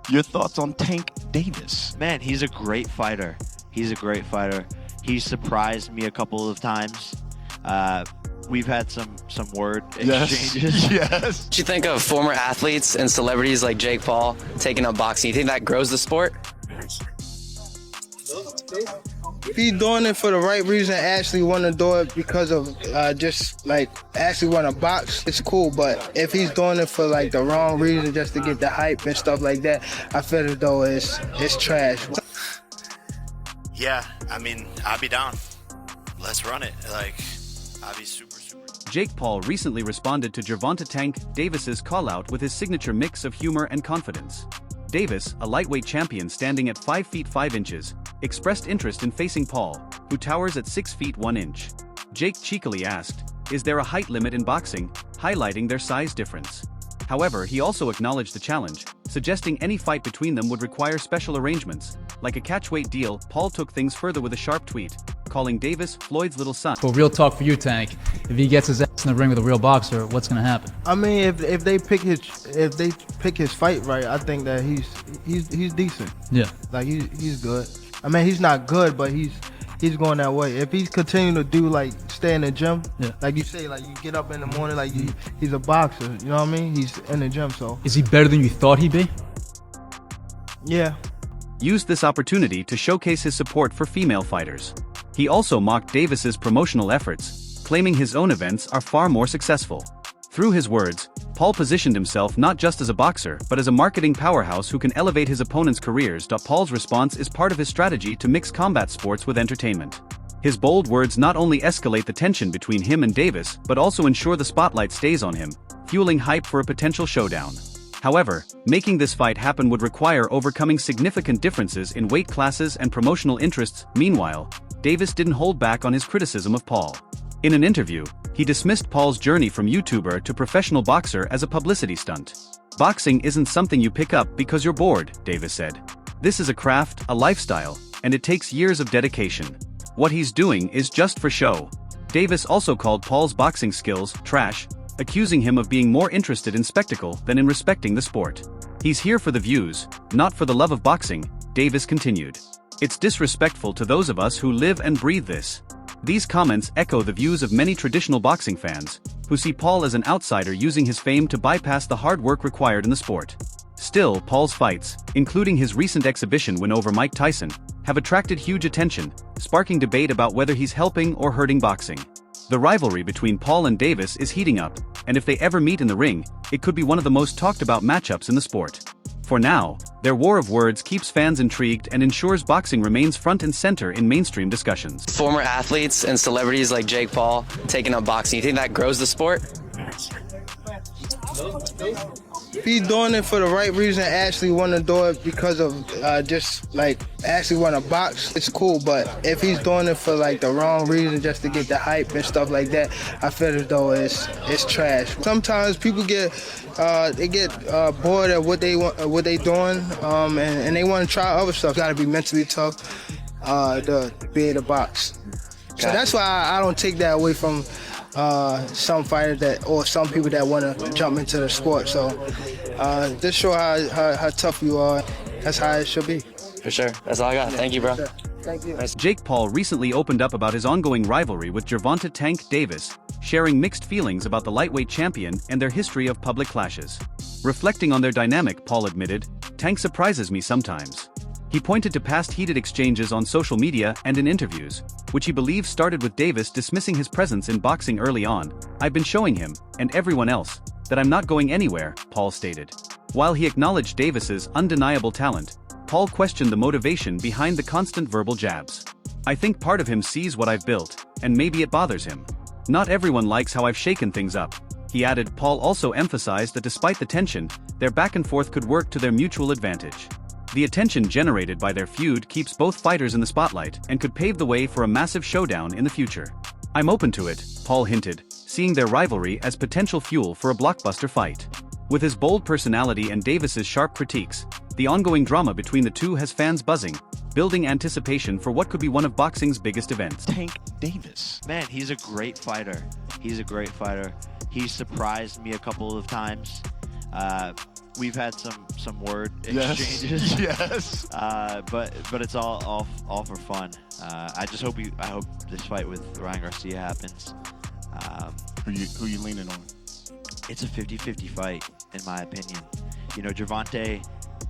Your thoughts on Tank Davis? Man, he's a great fighter. He's a great fighter. He surprised me a couple of times. We've had some word exchanges. Yes. What you think of former athletes and celebrities like Jake Paul taking up boxing? You think that grows the sport? If he's doing it for the right reason, actually want to do it because of just like actually want to box, it's cool. But if he's doing it for like the wrong reason, just to get the hype and stuff like that, I feel as though it's trash. Yeah, I mean, I'd be down. Let's run it. Like, I'd be super. Jake Paul recently responded to Gervonta Tank Davis's call-out with his signature mix of humor and confidence. Davis, a lightweight champion standing at 5 feet 5 inches, expressed interest in facing Paul, who towers at 6 feet 1 inch. Jake cheekily asked, "Is there a height limit in boxing?" highlighting their size difference. However, he also acknowledged the challenge, suggesting any fight between them would require special arrangements. Like a catchweight deal, Paul took things further with a sharp tweet, calling Davis Floyd's little son. But real talk for you, Tank. If he gets his ass in the ring with a real boxer, what's gonna happen? I mean, if they pick his fight right, I think that he's decent. Yeah. Like he's good. I mean, he's not good, but he's going that way. If he's continuing to do like stay in the gym, yeah, like you say, like you get up in the morning, like he's a boxer. You know what I mean? He's in the gym, so. Is he better than you thought he'd be? Yeah. Used this opportunity to showcase his support for female fighters. He also mocked Davis's promotional efforts, claiming his own events are far more successful. Through his words, Paul positioned himself not just as a boxer but as a marketing powerhouse who can elevate his opponents' careers. Paul's response is part of his strategy to mix combat sports with entertainment. His bold words not only escalate the tension between him and Davis but also ensure the spotlight stays on him, fueling hype for a potential showdown. However, making this fight happen would require overcoming significant differences in weight classes and promotional interests. Meanwhile, Davis didn't hold back on his criticism of Paul. In an interview, he dismissed Paul's journey from YouTuber to professional boxer as a publicity stunt. "Boxing isn't something you pick up because you're bored," Davis said. "This is a craft, a lifestyle, and it takes years of dedication. What he's doing is just for show." Davis also called Paul's boxing skills trash, accusing him of being more interested in spectacle than in respecting the sport. "He's here for the views, not for the love of boxing," Davis continued. "It's disrespectful to those of us who live and breathe this." These comments echo the views of many traditional boxing fans, who see Paul as an outsider using his fame to bypass the hard work required in the sport. Still, Paul's fights, including his recent exhibition win over Mike Tyson, have attracted huge attention, sparking debate about whether he's helping or hurting boxing. The rivalry between Paul and Davis is heating up, and if they ever meet in the ring, it could be one of the most talked about matchups in the sport. For now, their war of words keeps fans intrigued and ensures boxing remains front and center in mainstream discussions. Former athletes and celebrities like Jake Paul taking up boxing, you think that grows the sport? If he's doing it for the right reason, actually want to do it because of just like actually want to box, it's cool. But if he's doing it for like the wrong reason, just to get the hype and stuff like that, I feel as though it's trash. Sometimes people get bored at what they doing, and they want to try other stuff. Got to be mentally tough to be able to box. So that's why I don't take that away from some fighters or some people that want to jump into the sport. So just show how tough you are. That's how it should be. For sure. That's all I got. Thank you, bro. Sure. Thank you. Jake Paul recently opened up about his ongoing rivalry with Gervonta Tank Davis, sharing mixed feelings about the lightweight champion and their history of public clashes. Reflecting on their dynamic, Paul admitted, "Tank surprises me sometimes." He pointed to past heated exchanges on social media and in interviews, which he believes started with Davis dismissing his presence in boxing early on. "I've been showing him, and everyone else, that I'm not going anywhere," Paul stated. While he acknowledged Davis's undeniable talent, Paul questioned the motivation behind the constant verbal jabs. "I think part of him sees what I've built, and maybe it bothers him. Not everyone likes how I've shaken things up," he added. Paul also emphasized that despite the tension, their back and forth could work to their mutual advantage. The attention generated by their feud keeps both fighters in the spotlight and could pave the way for a massive showdown in the future. "I'm open to it," Paul hinted, seeing their rivalry as potential fuel for a blockbuster fight. With his bold personality and Davis's sharp critiques, the ongoing drama between the two has fans buzzing, building anticipation for what could be one of boxing's biggest events. Tank Davis. Man, he's a great fighter. He's a great fighter. He surprised me a couple of times. we've had some word Yes. exchanges. Yes. But it's all for fun. I hope this fight with Ryan Garcia happens. Who you leaning on? It's a 50-50 fight, in my opinion. You know, Gervonta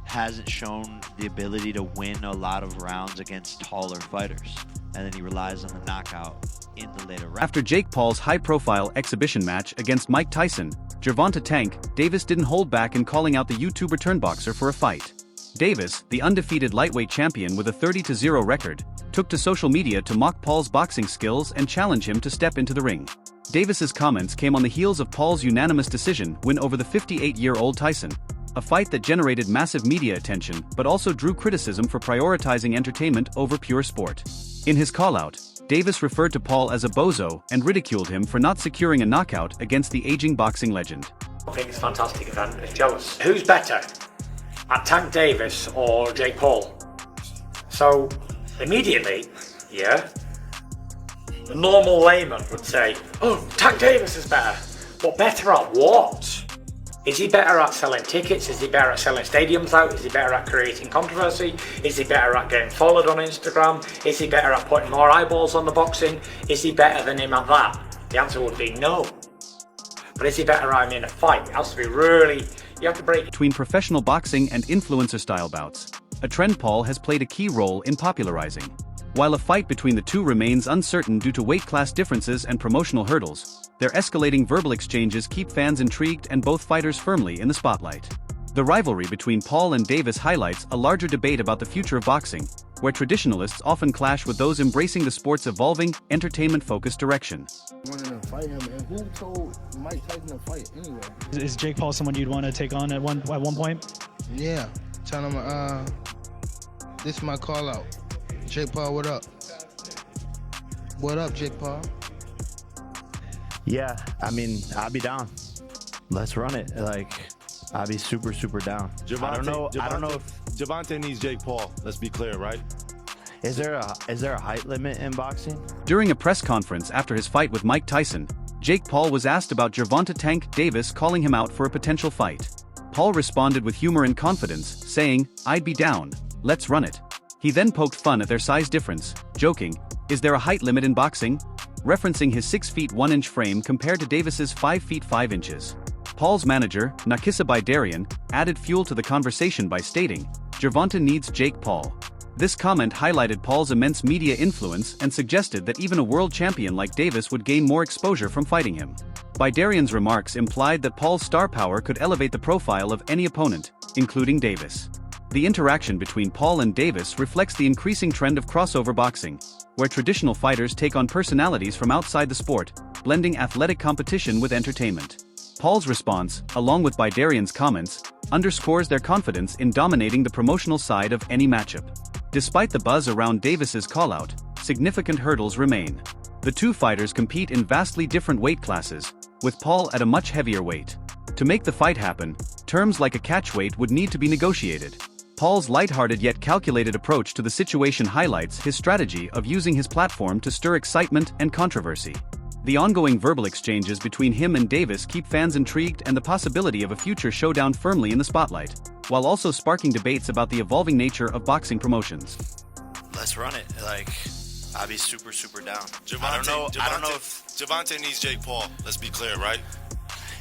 hasn't shown the ability to win a lot of rounds against taller fighters, and then he relies on the knockout in the later rounds. After Jake Paul's high-profile exhibition match against Mike Tyson, Gervonta "Tank" Davis didn't hold back in calling out the YouTube return boxer for a fight. Davis, the undefeated lightweight champion with a 30-0 record, took to social media to mock Paul's boxing skills and challenge him to step into the ring. Davis's comments came on the heels of Paul's unanimous decision win over the 58-year-old Tyson, a fight that generated massive media attention but also drew criticism for prioritizing entertainment over pure sport. In his call-out, Davis referred to Paul as a bozo and ridiculed him for not securing a knockout against the aging boxing legend. I think it's a fantastic event. It's jealous. Who's better, at Tank Davis or Jake Paul? So, immediately, yeah, the normal layman would say, oh, Tank Davis is better. But better at what? Is he better at selling tickets? Is he better at selling stadiums out? Is he better at creating controversy? Is he better at getting followed on Instagram? Is he better at putting more eyeballs on the boxing? Is he better than him at that? The answer would be no. But is he better at him in a fight? It has to be really, you have to break between professional boxing and influencer-style bouts, a trend Paul has played a key role in popularizing. While a fight between the two remains uncertain due to weight class differences and promotional hurdles, their escalating verbal exchanges keep fans intrigued and both fighters firmly in the spotlight. The rivalry between Paul and Davis highlights a larger debate about the future of boxing, where traditionalists often clash with those embracing the sport's evolving, entertainment-focused direction. Wanted to fight him, and who told Mike Tyson to fight anyway? Is Jake Paul someone you'd want to take on at one point? Yeah, tell him, this is my call out. Jake Paul, what up? What up, Jake Paul? Yeah, I mean, I'll be down. Let's run it. Like, I'll be super down. I don't know if Gervonta needs Jake Paul. Let's be clear, right? is there a height limit in boxing? During a press conference after his fight with Mike Tyson, Jake Paul was asked about Gervonta "Tank" Davis calling him out for a potential fight. Paul responded with humor and confidence, saying, "I'd be down. Let's run it." He then poked fun at their size difference, joking, "Is there a height limit in boxing?" referencing his 6 feet 1 inch frame compared to Davis's 5 feet 5 inches. Paul's manager, Nakisa Bidarian, added fuel to the conversation by stating, "Gervonta needs Jake Paul." This comment highlighted Paul's immense media influence and suggested that even a world champion like Davis would gain more exposure from fighting him. Bidarian's remarks implied that Paul's star power could elevate the profile of any opponent, including Davis. The interaction between Paul and Davis reflects the increasing trend of crossover boxing, where traditional fighters take on personalities from outside the sport, blending athletic competition with entertainment. Paul's response, along with Bidarian's comments, underscores their confidence in dominating the promotional side of any matchup. Despite the buzz around Davis's call-out, significant hurdles remain. The two fighters compete in vastly different weight classes, with Paul at a much heavier weight. To make the fight happen, terms like a catchweight would need to be negotiated. Paul's lighthearted yet calculated approach to the situation highlights his strategy of using his platform to stir excitement and controversy. The ongoing verbal exchanges between him and Davis keep fans intrigued and the possibility of a future showdown firmly in the spotlight, while also sparking debates about the evolving nature of boxing promotions. Let's run it. Like, I'll be super down. I don't know if Gervonta needs Jake Paul. Let's be clear, right?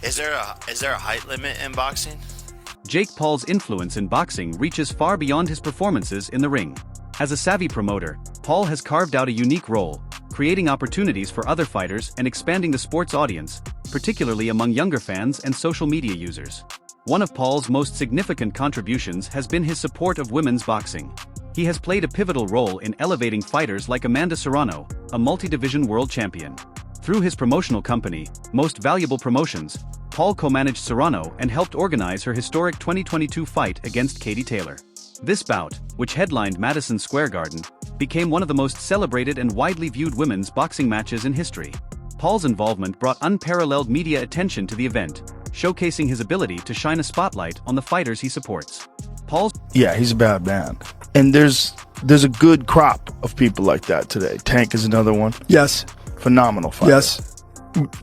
Is there a height limit in boxing? Jake Paul's influence in boxing reaches far beyond his performances in the ring. As a savvy promoter, Paul has carved out a unique role, creating opportunities for other fighters and expanding the sport's audience, particularly among younger fans and social media users. One of Paul's most significant contributions has been his support of women's boxing. He has played a pivotal role in elevating fighters like Amanda Serrano, a multi-division world champion. Through his promotional company, Most Valuable Promotions, Paul co-managed Serrano and helped organize her historic 2022 fight against Katie Taylor. This bout, which headlined Madison Square Garden, became one of the most celebrated and widely viewed women's boxing matches in history. Paul's involvement brought unparalleled media attention to the event, showcasing his ability to shine a spotlight on the fighters he supports. Yeah, he's a bad man. And there's a good crop of people like that today. Tank is another one. Yes. Phenomenal fighter. Yes.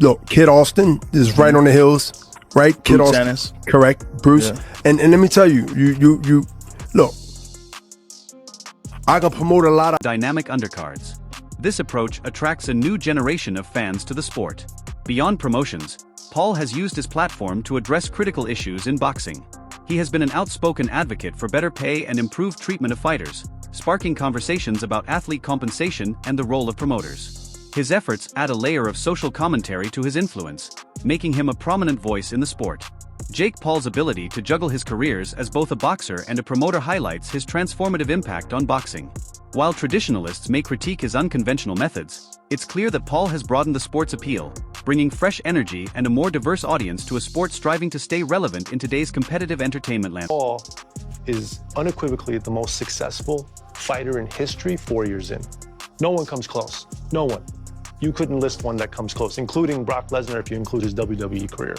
Look, Kid Austin is right on the heels. right? Kid Bruce Austin, Ennis. correct, Bruce. Yeah. And let me tell you, you look. I can promote a lot of dynamic undercards. This approach attracts a new generation of fans to the sport. Beyond promotions, Paul has used his platform to address critical issues in boxing. He has been an outspoken advocate for better pay and improved treatment of fighters, sparking conversations about athlete compensation and the role of promoters. His efforts add a layer of social commentary to his influence, making him a prominent voice in the sport. Jake Paul's ability to juggle his careers as both a boxer and a promoter highlights his transformative impact on boxing. While traditionalists may critique his unconventional methods, it's clear that Paul has broadened the sport's appeal, bringing fresh energy and a more diverse audience to a sport striving to stay relevant in today's competitive entertainment landscape. Paul is unequivocally the most successful fighter in history 4 years in. No one comes close. No one. You couldn't list one that comes close, including Brock Lesnar if you include his WWE career.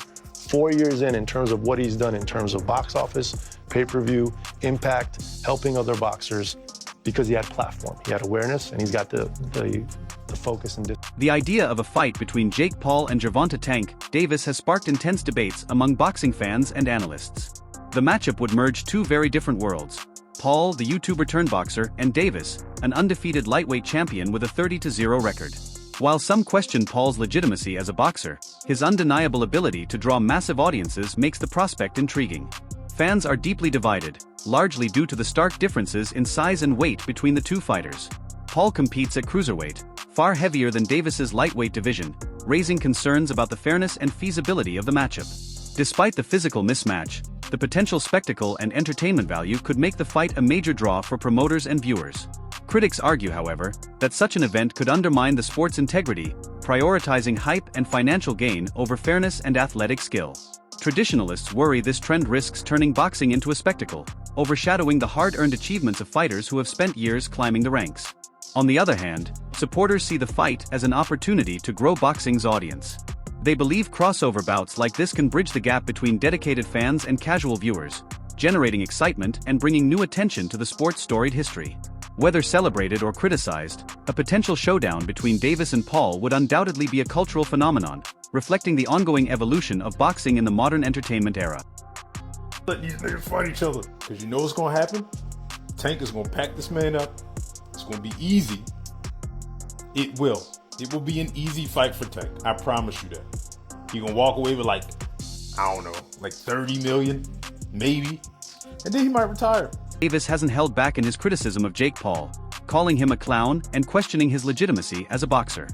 4 years in terms of what he's done in terms of box office, pay-per-view, impact, helping other boxers, because he had platform, he had awareness, and he's got the focus and The idea of a fight between Jake Paul and Gervonta "Tank" Davis has sparked intense debates among boxing fans and analysts. The matchup would merge two very different worlds. Paul, the YouTuber turned boxer, and Davis, an undefeated lightweight champion with a 30-0 record. While some question Paul's legitimacy as a boxer, his undeniable ability to draw massive audiences makes the prospect intriguing. Fans are deeply divided, largely due to the stark differences in size and weight between the two fighters. Paul competes at cruiserweight, far heavier than Davis's lightweight division, raising concerns about the fairness and feasibility of the matchup. Despite the physical mismatch, the potential spectacle and entertainment value could make the fight a major draw for promoters and viewers. Critics argue, however, that such an event could undermine the sport's integrity, prioritizing hype and financial gain over fairness and athletic skill. Traditionalists worry this trend risks turning boxing into a spectacle, overshadowing the hard-earned achievements of fighters who have spent years climbing the ranks. On the other hand, supporters see the fight as an opportunity to grow boxing's audience. They believe crossover bouts like this can bridge the gap between dedicated fans and casual viewers, generating excitement and bringing new attention to the sport's storied history. Whether celebrated or criticized, a potential showdown between Davis and Paul would undoubtedly be a cultural phenomenon, reflecting the ongoing evolution of boxing in the modern entertainment era. Let these niggas fight each other, because you know what's going to happen? Tank is going to pack this man up. It's going to be easy. It will. It will be an easy fight for Tank. I promise you that. He going to walk away with like 30 million, maybe. And then he might retire. Davis hasn't held back in his criticism of Jake Paul, calling him a clown and questioning his legitimacy as a boxer.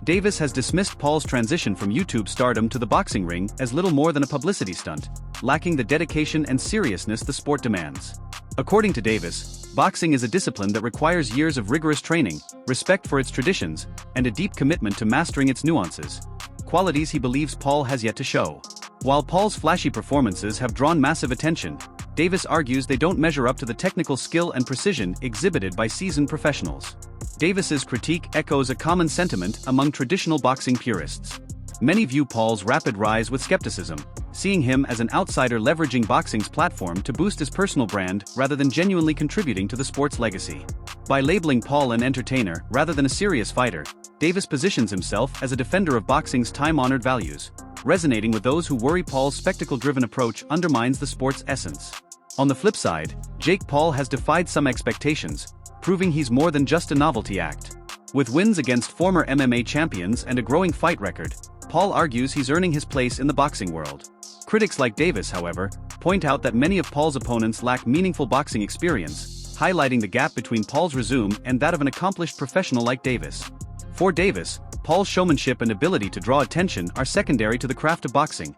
Davis has dismissed Paul's transition from YouTube stardom to the boxing ring as little more than a publicity stunt, lacking the dedication and seriousness the sport demands. According to Davis, boxing is a discipline that requires years of rigorous training, respect for its traditions, and a deep commitment to mastering its nuances, qualities he believes Paul has yet to show. While Paul's flashy performances have drawn massive attention, Davis argues they don't measure up to the technical skill and precision exhibited by seasoned professionals. Davis's critique echoes a common sentiment among traditional boxing purists. Many view Paul's rapid rise with skepticism, seeing him as an outsider leveraging boxing's platform to boost his personal brand rather than genuinely contributing to the sport's legacy. By labeling Paul an entertainer rather than a serious fighter, Davis positions himself as a defender of boxing's time-honored values, resonating with those who worry Paul's spectacle-driven approach undermines the sport's essence. On the flip side, Jake Paul has defied some expectations, proving he's more than just a novelty act. With wins against former MMA champions and a growing fight record, Paul argues he's earning his place in the boxing world. Critics like Davis, however, point out that many of Paul's opponents lack meaningful boxing experience, highlighting the gap between Paul's resume and that of an accomplished professional like Davis. For Davis, Paul's showmanship and ability to draw attention are secondary to the craft of boxing,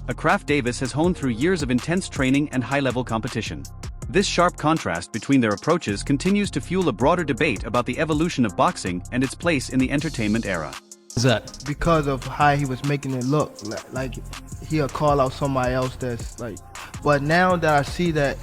a craft Davis has honed through years of intense training and high-level competition. This sharp contrast between their approaches continues to fuel a broader debate about the evolution of boxing and its place in the entertainment era. Is that because of how he was making it look like he'll call out somebody else that's like, but now that I see that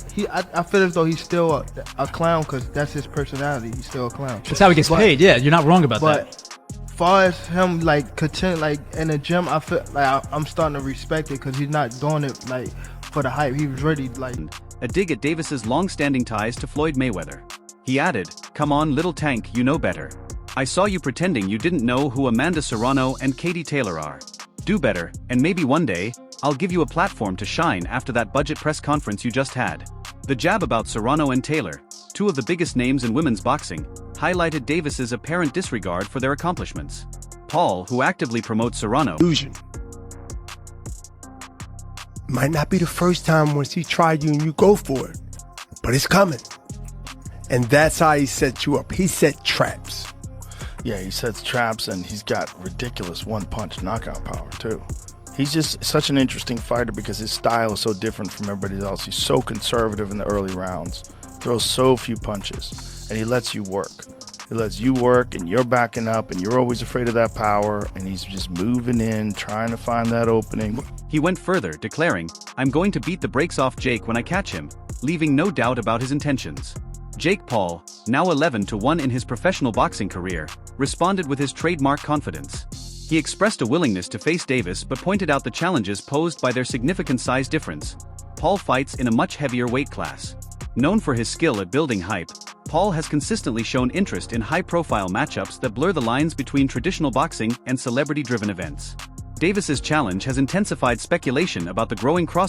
I feel as though he's still a clown because that's his personality. He's still a clown. That's how he gets paid. Yeah, you're not wrong about that. But far as him like in the gym, I feel like I'm starting to respect it because he's not doing it like for the hype. He was really like a dig at Davis's long-standing ties to Floyd Mayweather. He added, "Come on, little Tank, you know better. I saw you pretending you didn't know who Amanda Serrano and Katie Taylor are. Do better, and maybe one day, I'll give you a platform to shine after that budget press conference you just had. The jab about Serrano and Taylor, two of the biggest names in women's boxing, highlighted Davis's apparent disregard for their accomplishments. Paul, who actively promotes Serrano, illusion. Might not be the first time once he tried you and you go for it, but it's coming. And that's how he sets you up. He set traps. Yeah, he sets traps, and he's got ridiculous one-punch knockout power, too. He's just such an interesting fighter because his style is so different from everybody else. He's so conservative in the early rounds, throws so few punches, and he lets you work. He lets you work, and you're backing up, and you're always afraid of that power, and he's just moving in, trying to find that opening. He went further, declaring, "I'm going to beat the brakes off Jake when I catch him," leaving no doubt about his intentions. Jake Paul, now 11-1 in his professional boxing career, responded with his trademark confidence. He expressed a willingness to face Davis but pointed out the challenges posed by their significant size difference. Paul fights in a much heavier weight class. Known for his skill at building hype, Paul has consistently shown interest in high-profile matchups that blur the lines between traditional boxing and celebrity-driven events. Davis's challenge has intensified speculation about the growing crossover